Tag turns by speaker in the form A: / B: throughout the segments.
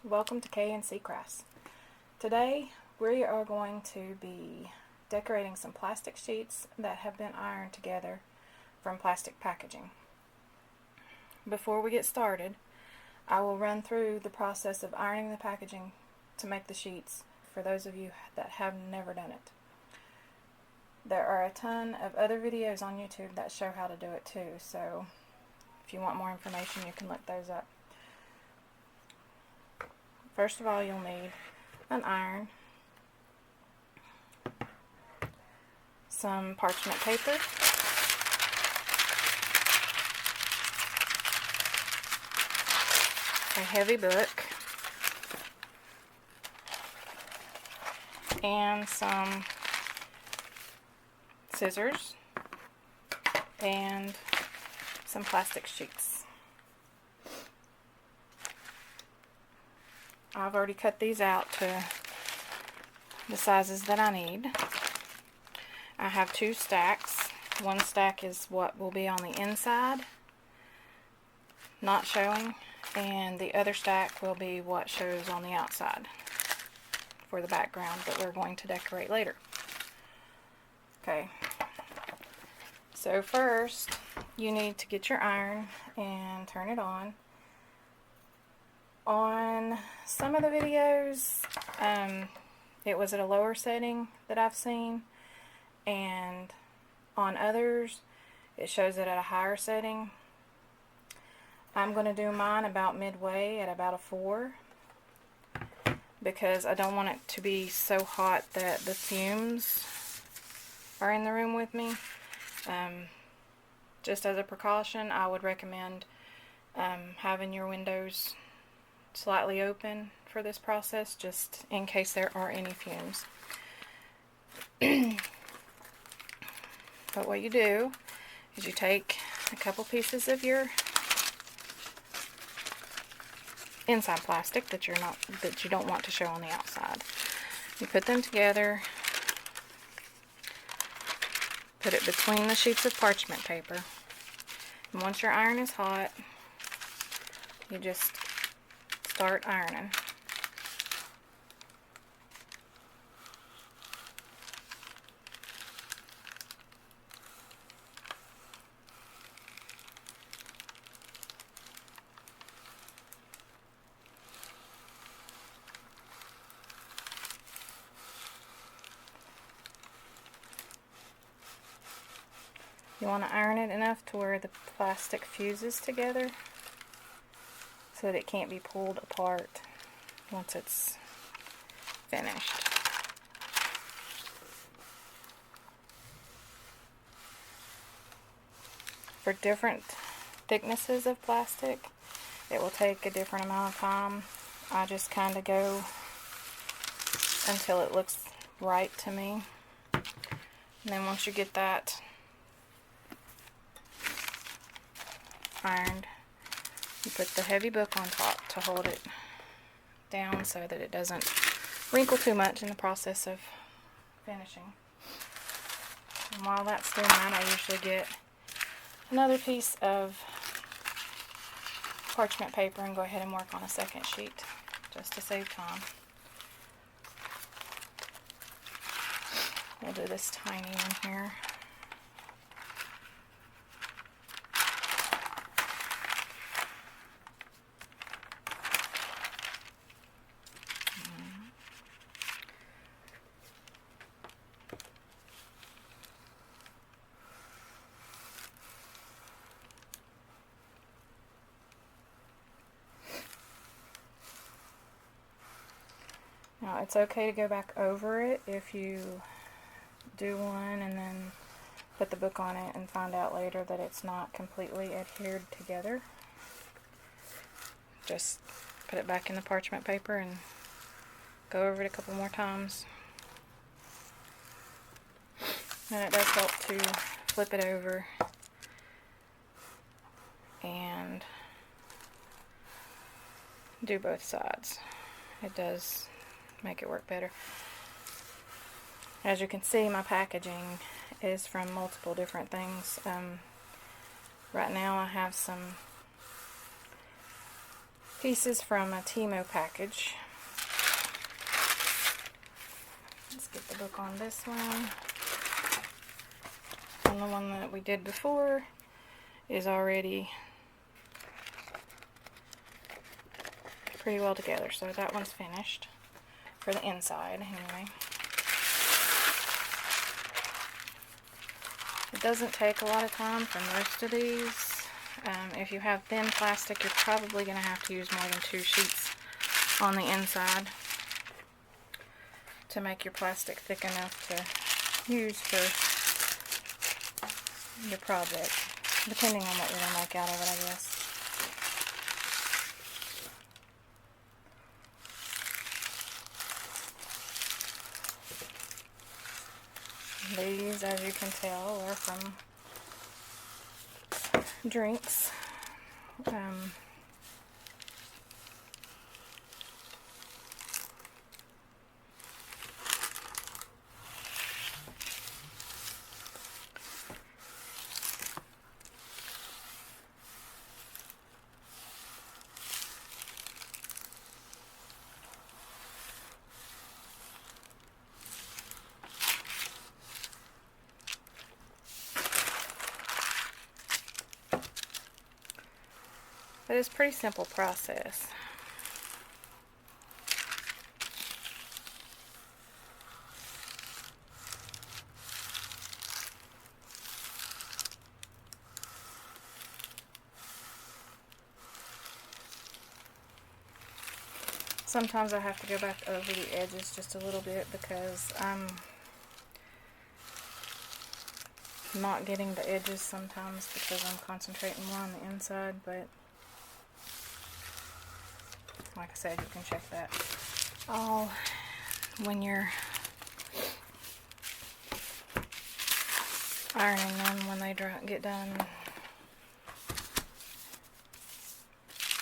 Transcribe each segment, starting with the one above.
A: Welcome to K&C Crafts. Today we are going to be decorating some plastic sheets that have been ironed together from plastic packaging. Before we get started, I will run through the process of ironing the packaging to make the sheets for those of you that have never done it. There are a ton of other videos on YouTube that show how to do it too, so if you want more information you can look those up. First of all, you'll need an iron, some parchment paper, a heavy book, and some scissors, and some plastic sheets. I've already cut these out to the sizes that I need. I have two stacks. One stack is what will be on the inside, not showing, and the other stack will be what shows on the outside for the background that we're going to decorate later. Okay, so first you need to get your iron and turn it on. On some of the videos, it was at a lower setting that I've seen, and on others it shows it at a higher setting. I'm going to do mine about midway at about a 4 because I don't want it to be so hot that the fumes are in the room with me. Just as a precaution, I would recommend having your windows slightly open for this process, just in case there are any fumes. But what you do is you take a couple pieces of your inside plastic that you don't want to show on the outside. You put them together, put it between the sheets of parchment paper, and once your iron is hot, you just start ironing. You want to iron it enough to where the plastic fuses together so that it can't be pulled apart once it's finished. For different thicknesses of plastic, it will take a different amount of time. I just kind of go until it looks right to me. And then once you get that ironed, you put the heavy book on top to hold it down so that it doesn't wrinkle too much in the process of finishing. And while that's doing that, I usually get another piece of parchment paper and go ahead and work on a second sheet just to save time. We'll do this tiny one here. Now, it's okay to go back over it if you do one and then put the book on it and find out later that it's not completely adhered together. Just put it back in the parchment paper and go over it a couple more times. And it does help to flip it over and do both sides. It does make it work better. As you can see, my packaging is from multiple different things. Right now I have some pieces from a Temu package. Let's get the book on this one. And the one that we did before is already pretty well together, so that one's finished for the inside anyway. It doesn't take a lot of time for most of these. If you have thin plastic, you're probably going to have to use more than 2 sheets on the inside to make your plastic thick enough to use for your project, depending on what you're going to make out of it, I guess. These, as you can tell, are from drinks. But it's a pretty simple process. Sometimes I have to go back over the edges just a little bit because I'm not getting the edges sometimes because I'm concentrating more on the inside, but like I said, you can check that all when you're ironing them when they get done.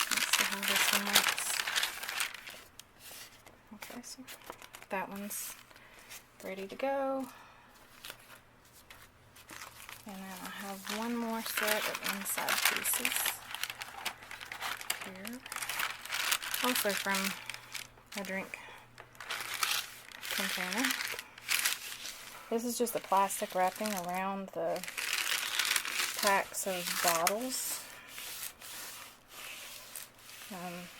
A: Let's see how this one looks. Okay, so that one's ready to go. And then I have one more set of inside pieces here. Also from a drink container. This is just the plastic wrapping around the packs of bottles.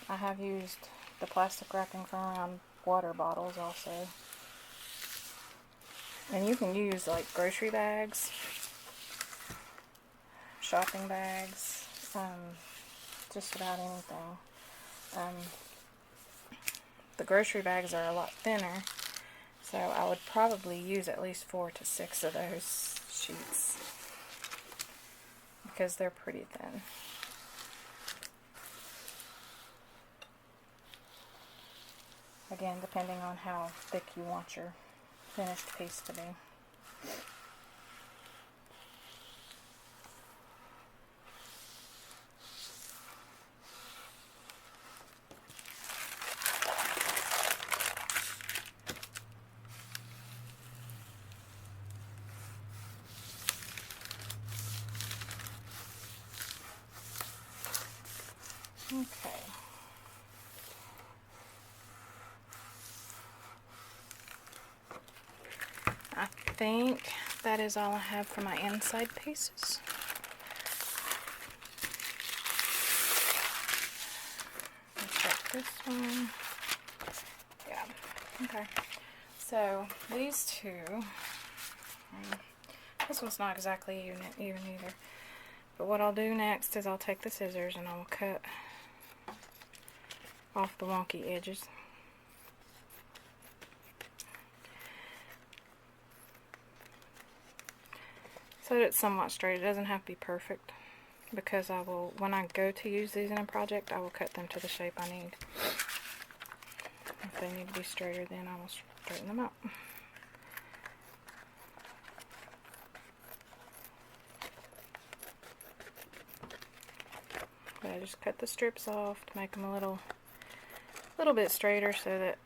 A: I have used the plastic wrapping from around water bottles also. And you can use like grocery bags, shopping bags, just about anything. The grocery bags are a lot thinner, so I would probably use at least 4 to 6 of those sheets because they're pretty thin. Again, depending on how thick you want your finished piece to be. Okay. I think that is all I have for my inside pieces. Let's check this one. Yeah. Okay. So these two, this one's not exactly even either. But what I'll do next is I'll take the scissors and I will cut off the wonky edges. So that it's somewhat straight. It doesn't have to be perfect because I will, when I go to use these in a project, I will cut them to the shape I need. If they need to be straighter, then I will straighten them out. But I just cut the strips off to make them a little bit straighter so that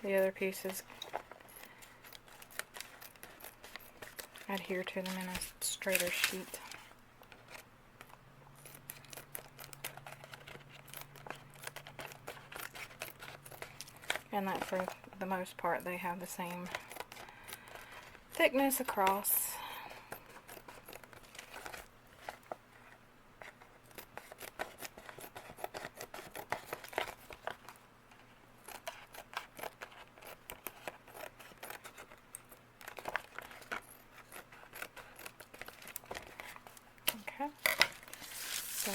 A: the other pieces adhere to them in a straighter sheet. and that for the most part they have the same thickness across. Okay, so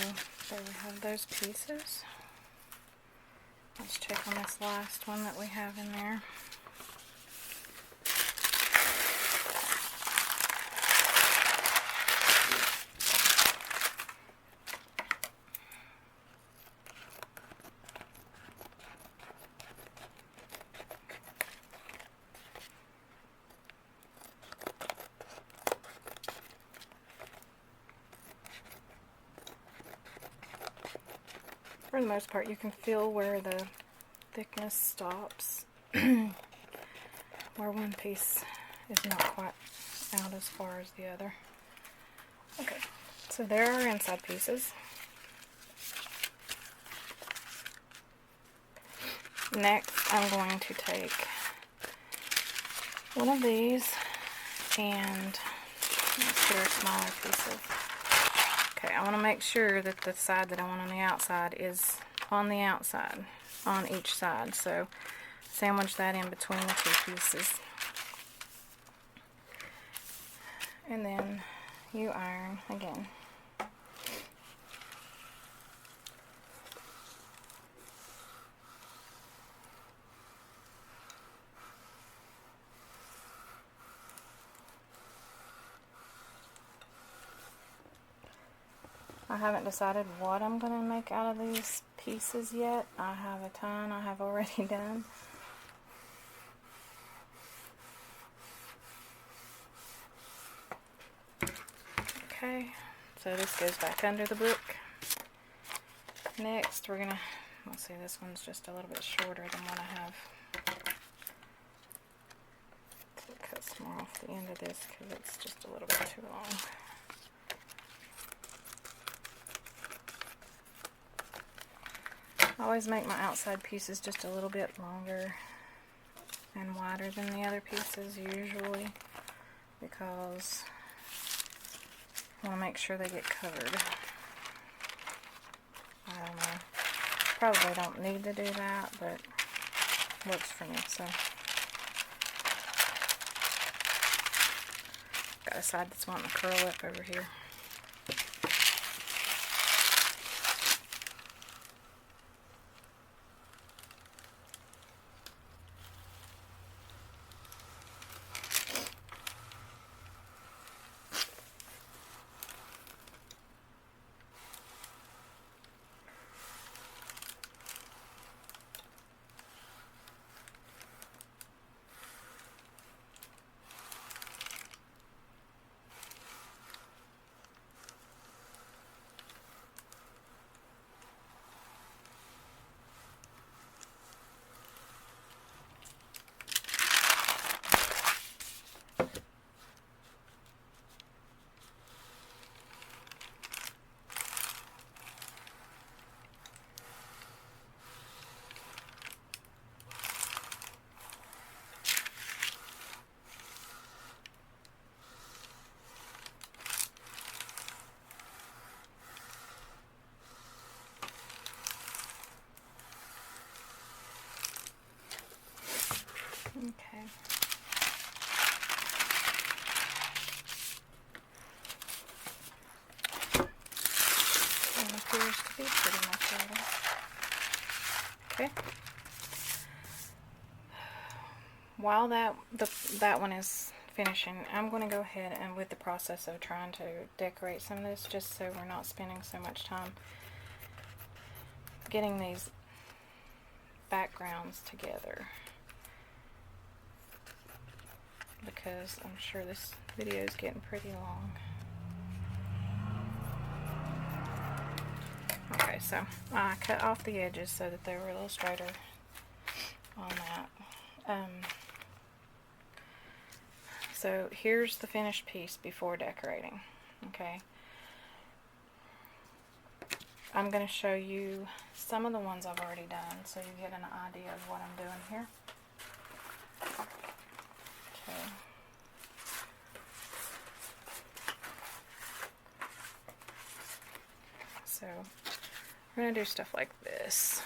A: there we have those pieces. Let's check on this last one that we have in there. For the most part, you can feel where the thickness stops, where one piece is not quite out as far as the other. Okay, so there are inside pieces. Next, I'm going to take one of these and let's get our smaller pieces. Okay, I want to make sure that the side that I want on the outside is on the outside, on each side. So sandwich that in between the two pieces. And then you iron again. I haven't decided what I'm going to make out of these pieces yet. I have a ton I have already done. Okay, so this goes back under the book. Next, we're going to, let's see, this one's just a little bit shorter than what I have. So cut some more off the end of this because it's just a little bit too long. I always make my outside pieces just a little bit longer and wider than the other pieces usually because I want to make sure they get covered. I don't know. Probably don't need to do that, but works for me. So got a side that's wanting to curl up over here. Okay. It appears to be pretty much ready. Okay. While that one is finishing, I'm going to go ahead and with the process of trying to decorate some of this, just so we're not spending so much time getting these backgrounds together, because I'm sure this video is getting pretty long. Okay, so I cut off the edges so that they were a little straighter on that. So here's the finished piece before decorating. Okay. I'm going to show you some of the ones I've already done so you get an idea of what I'm doing here. Okay. So we're going to do stuff like this.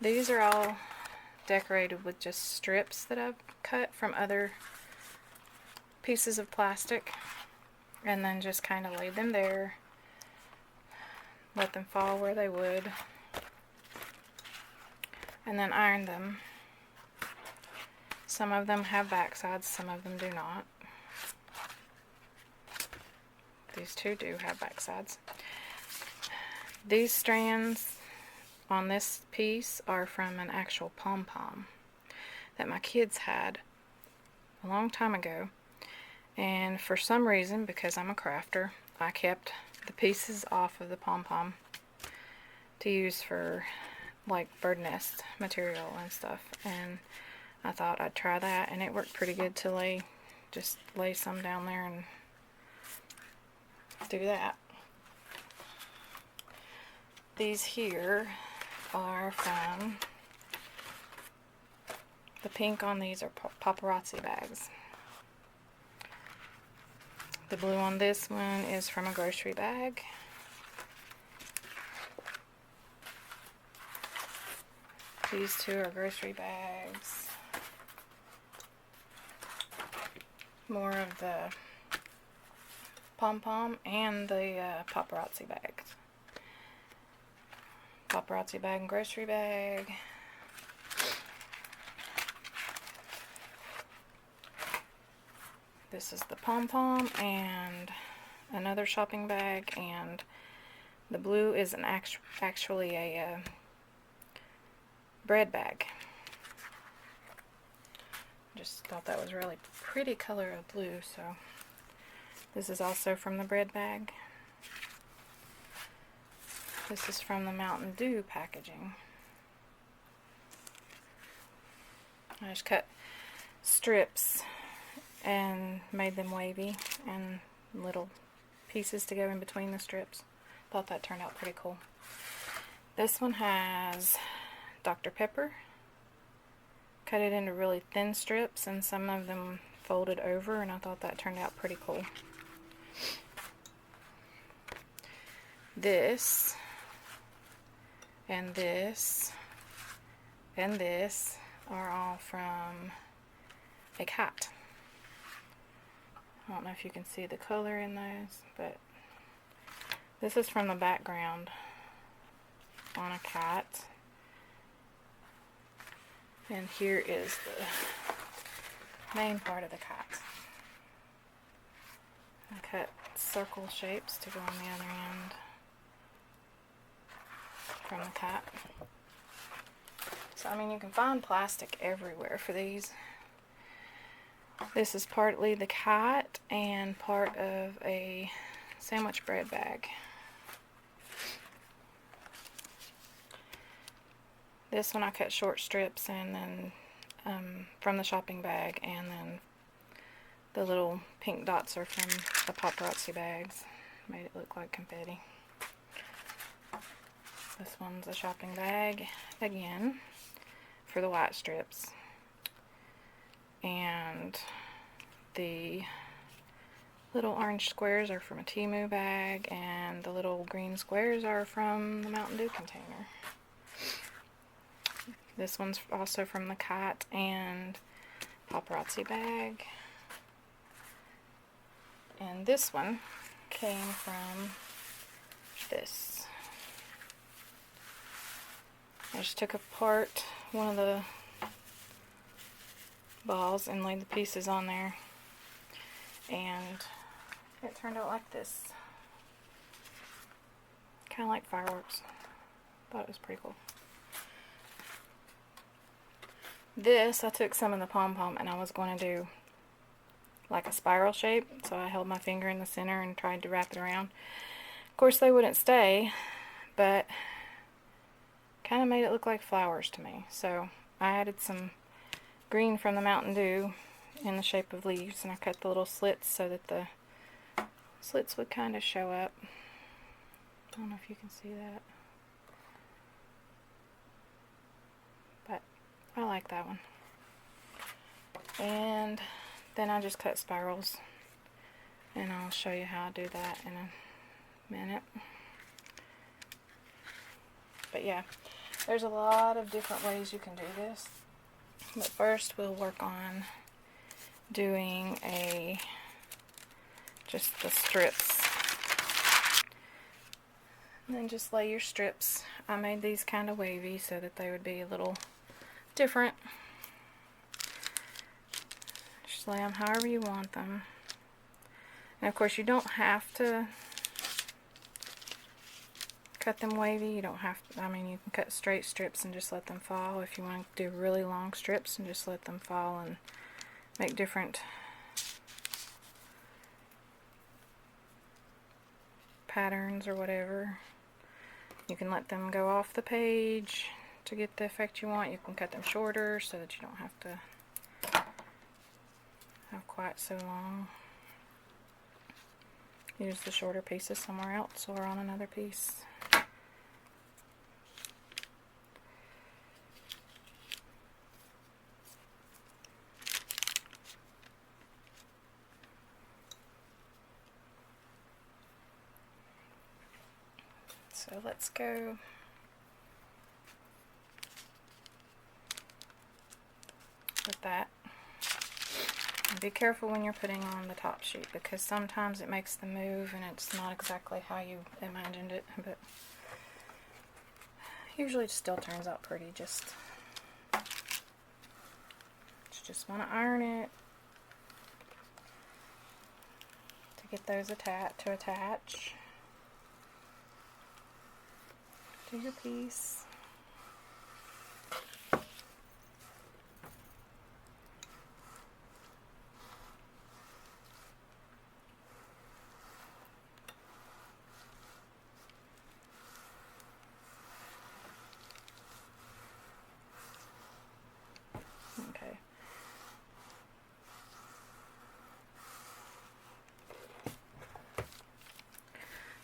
A: These are all decorated with just strips that I've cut from other pieces of plastic, and then just kind of laid them there, let them fall where they would, and then ironed them. Some of them have back sides, some of them do not. These two do have back sides. These strands on this piece are from an actual pom-pom that my kids had a long time ago, and for some reason, because I'm a crafter, I kept the pieces off of the pom-pom to use for like bird nest material and stuff, and I thought I'd try that, and it worked pretty good to just lay some down there and do that. These here are from, the pink on these are paparazzi bags. The blue on this one is from a grocery bag. These two are grocery bags. More of the pom-pom and the paparazzi bags. Paparazzi bag and grocery bag. This is the pom-pom and another shopping bag, and the blue is actually a bread bag. Just thought that was really pretty color of blue, so this is also from the bread bag. This is from the Mountain Dew packaging. I just cut strips and made them wavy and little pieces to go in between the strips. Thought that turned out pretty cool. This one has Dr. Pepper. Cut it into really thin strips, and some of them folded over, and I thought that turned out pretty cool. This and this and this are all from a cat. I don't know if you can see the color in those, but this is from the background on a cat. And here is the main part of the cat. I cut circle shapes to go on the other end from the cat. So, I mean, you can find plastic everywhere for these. This is partly the cat and part of a sandwich bread bag. This one I cut short strips, and then from the shopping bag, and then the little pink dots are from the paparazzi bags. Made it look like confetti. This one's a shopping bag again for the white strips, and the little orange squares are from a Temu bag, and the little green squares are from the Mountain Dew container. This one's also from the cat and paparazzi bag. And this one came from this. I just took apart one of the balls and laid the pieces on there, and it turned out like this. Kind of like fireworks. Thought it was pretty cool. This, I took some of the pom-pom and I was going to do like a spiral shape, so I held my finger in the center and tried to wrap it around. Of course they wouldn't stay, but kind of made it look like flowers to me. So I added some green from the Mountain Dew in the shape of leaves, and I cut the little slits so that the slits would kind of show up. I don't know if you can see that, but I like that one. And then I just cut spirals, and I'll show you how I do that in a minute. But yeah, there's a lot of different ways you can do this. But first we'll work on doing just the strips. And then just lay your strips. I made these kind of wavy so that they would be a little different. Just lay them however you want them. And of course you don't have to cut them wavy. You don't have to, I mean, you can cut straight strips and just let them fall. If you want to do really long strips and just let them fall and make different patterns or whatever. You can let them go off the page to get the effect you want. You can cut them shorter so that you don't have to have quite so long. Use the shorter pieces somewhere else or on another piece. So let's go with that. And be careful when you're putting on the top sheet, because sometimes it makes them move and it's not exactly how you imagined it, but usually it still turns out pretty. You just want to iron it to get those to attach to your piece. Okay.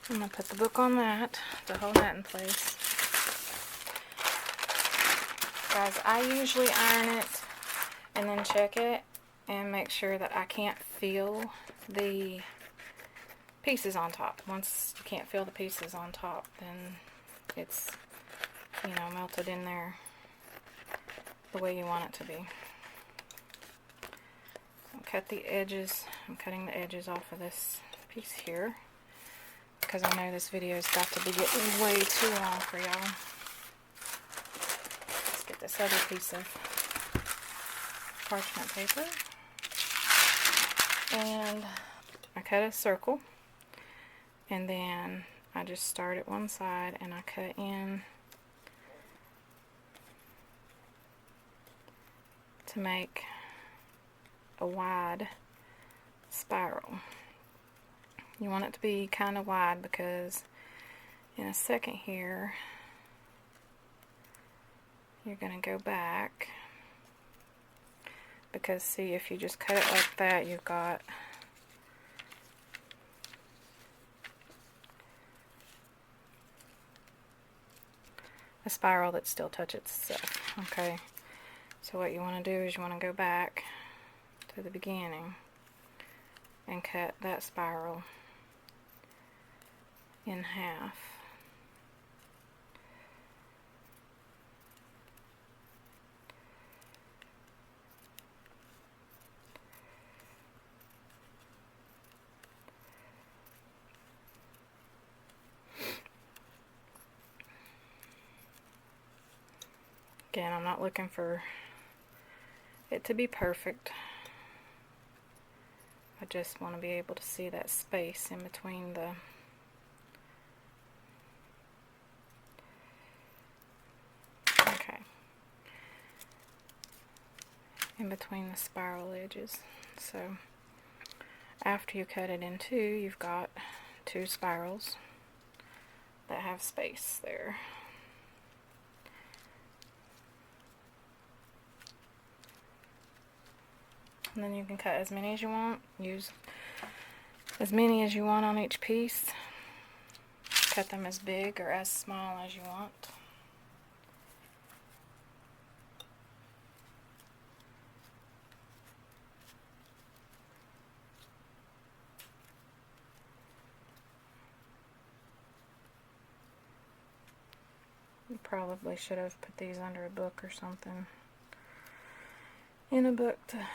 A: I'm going to put the book on that to hold that in place. Guys, I usually iron it and then check it and make sure that I can't feel the pieces on top. Once you can't feel the pieces on top, then it's, you know, melted in there the way you want it to be. I'll cut the edges. I'm cutting the edges off of this piece here because I know this video's got to be getting way too long for y'all. Let's get this other piece of parchment paper, and I cut a circle, and then I just start at one side and I cut in to make a wide spiral. You want it to be kind of wide because in a second here you're going to go back, because see, if you just cut it like that, you've got a spiral that still touches itself. Okay, so what you want to do is you want to go back to the beginning and cut that spiral in half. Again, I'm not looking for it to be perfect. I just want to be able to see that space in between the in between the spiral edges. So after you cut it in two, you've got two spirals that have space there. And then you can cut as many as you want. Use as many as you want on each piece. Cut them as big or as small as you want. You probably should have put these under a book or something. In a book to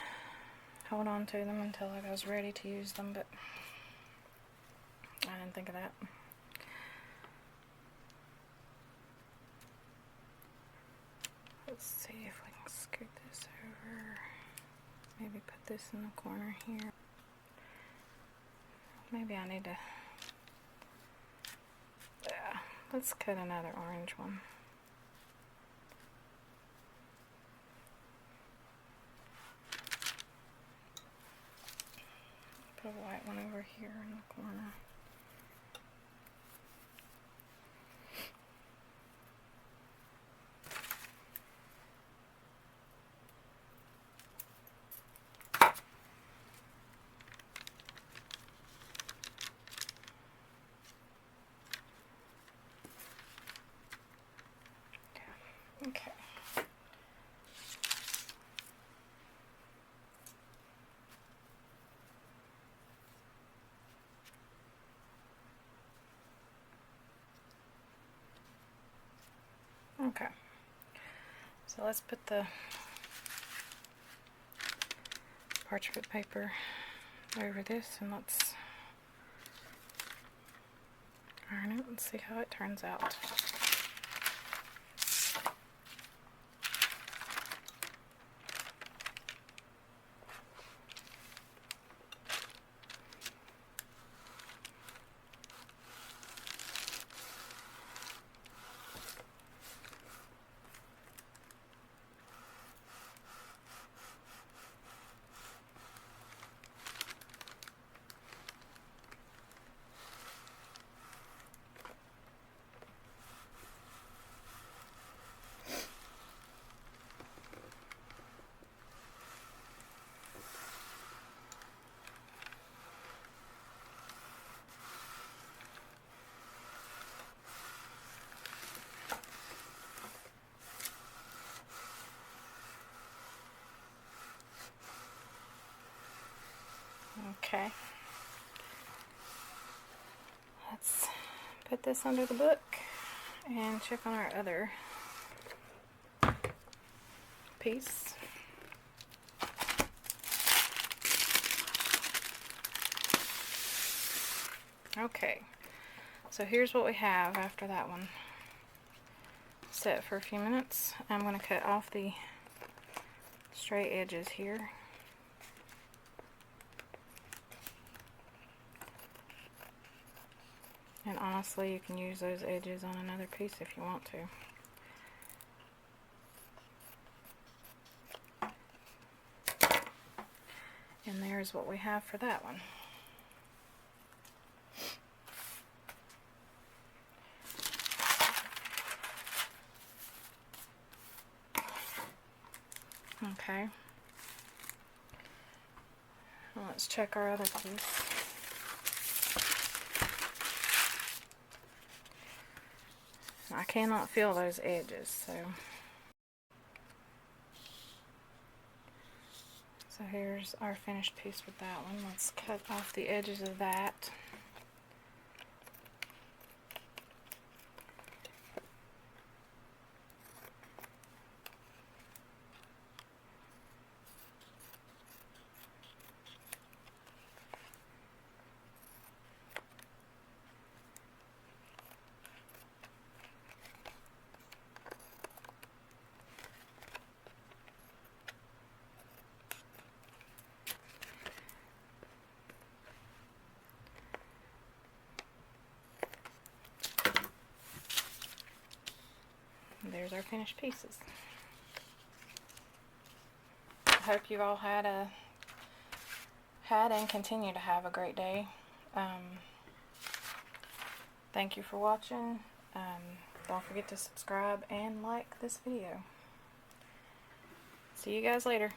A: hold on to them until I was ready to use them, but I didn't think of that. Let's see if we can scoot this over. Maybe put this in the corner here. Maybe I need to... Yeah, let's cut another orange one. Put a white one over here in the corner. Okay. Okay. So let's put the parchment paper over this and let's iron it and see how it turns out. Okay. Let's put this under the book and check on our other piece. Okay, so here's what we have after that one. Set for a few minutes. I'm going to cut off the straight edges here. And honestly, you can use those edges on another piece if you want to. And there's what we have for that one. Okay. Well, let's check our other piece. I cannot feel those edges, so here's our finished piece with that one. Let's cut off the edges of that. There's our finished pieces. I hope you all had and continue to have a great day. Thank you for watching. Don't forget to subscribe and like this video. See you guys later.